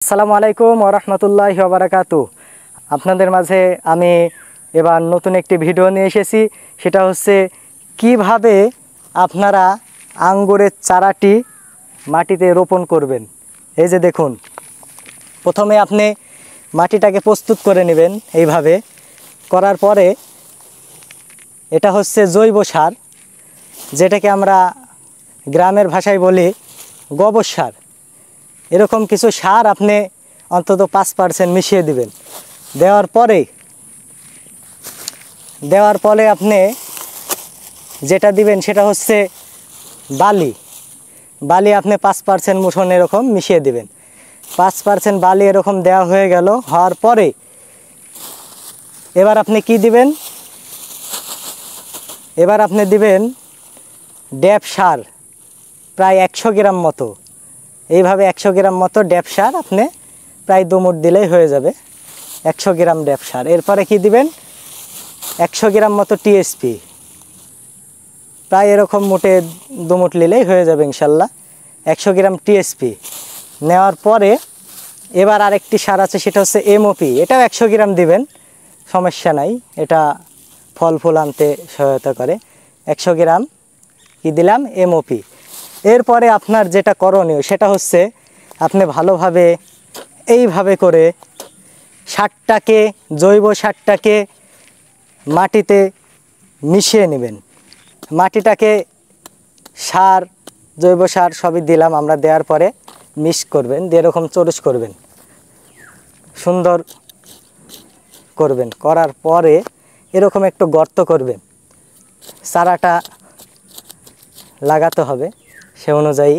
আসসালামু আলাইকুম ওয়া রাহমাতুল্লাহি ওয়া বারাকাতুহু। আপনাদের মাঝে আমি এবার নতুন একটি ভিডিও নিয়ে এসেছি। সেটা হচ্ছে কিভাবে আপনারা আঙ্গুরের চারাটি মাটিতে রোপণ করবেন। এই যে দেখুন, প্রথমে আপনি মাটিটাকে প্রস্তুত করে নেবেন। এইভাবে করার পরে এটা হচ্ছে জৈব সার, যেটাকে আমরা গ্রামের ভাষায় বলি গোবর সার। এরকম কিছু সার আপনি অন্তত 5% মিশিয়ে দিবেন। দেওয়ার পরে আপনি যেটা দিবেন সেটা হচ্ছে বালি আপনি 5% মুঠন এরকম মিশিয়ে দিবেন। 5% বালি এরকম দেওয়া হয়ে গেল। হওয়ার পরে এবার আপনি কি দিবেন? এবার আপনি দিবেন ড্যাপ সার প্রায় 100 গ্রাম মতো। এইভাবে 100 গ্রাম মতো ড্যাপ সার আপনি প্রায় 2 মুঠ দিলেই হয়ে যাবে। 100 গ্রাম ড্যাপ সার। এরপরে কি দিবেন? 100 গ্রাম মতো টিএসপি, প্রায় এরকম মুঠে 2 মুঠ নিলেই হয়ে যাবে ইনশাল্লাহ। 100 গ্রাম টিএসপি নেওয়ার পরে এবার আরেকটি সার আছে, সেটা হচ্ছে এমওপি। এটাও 100 গ্রাম দিবেন, সমস্যা নাই, এটা ফল ফুল আনতে সহায়তা করে। 100 গ্রাম কি দিলাম? এমওপি। এরপরে আপনার যেটা করণীয় সেটা হচ্ছে আপনি ভালোভাবে এইভাবে করে সারটাকে, জৈব সারটাকে মাটিতে মিশিয়ে নেবেন। মাটিটাকে সার, জৈব সার সবই দিলাম আমরা। দেওয়ার পরে মিক্স করবেন, দিয়ে এরকম চরুস করবেন, সুন্দর করবেন। করার পরে এরকম একটু গর্ত করবেন, চারাটা লাগাতে হবে সে অনুযায়ী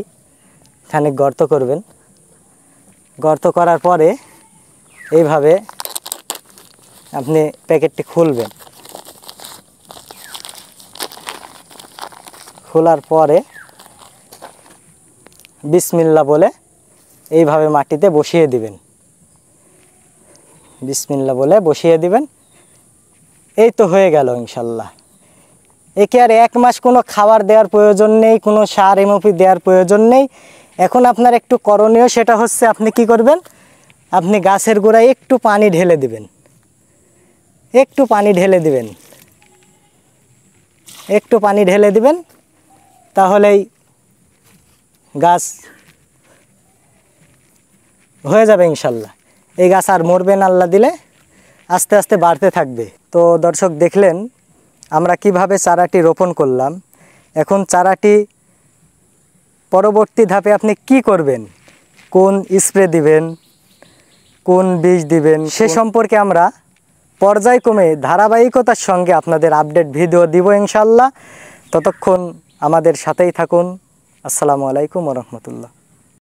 খানিক গর্ত করবেন। গর্ত করার পরে এইভাবে আপনি প্যাকেটটি খুলবেন। খোলার পরে বিসমিল্লাহ বলে এইভাবে মাটিতে বসিয়ে দিবেন। বিসমিল্লাহ বলে বসিয়ে দিবেন। এই তো হয়ে গেল ইনশাল্লাহ। একে আর 1 মাস কোনো খাবার দেওয়ার প্রয়োজন নেই, কোনো সার এমওপি দেওয়ার প্রয়োজন নেই। এখন আপনার একটু করণীয়, সেটা হচ্ছে আপনি কি করবেন? আপনি গাছের গোড়ায় একটু পানি ঢেলে দিবেন। একটু পানি ঢেলে দিবেন, একটু পানি ঢেলে দিবেন, তাহলেই গাছ হয়ে যাবে ইনশাল্লাহ। এই গাছ আর মরবে না, আল্লাহ দিলে আস্তে আস্তে বাড়তে থাকবে। তো দর্শক দেখলেন আমরা কিভাবে চারাটি রোপণ করলাম। এখন চারাটি পরবর্তী ধাপে আপনি কি করবেন, কোন স্প্রে দিবেন, কোন বীজ দিবেন, সে সম্পর্কে আমরা পর্যায়ক্রমে ধারাবাহিকতার সঙ্গে আপনাদের আপডেট ভিডিও দিব ইনশাল্লাহ। ততক্ষণ আমাদের সাথেই থাকুন। আসসালামু আলাইকুম ওয়া রাহমাতুল্লাহ।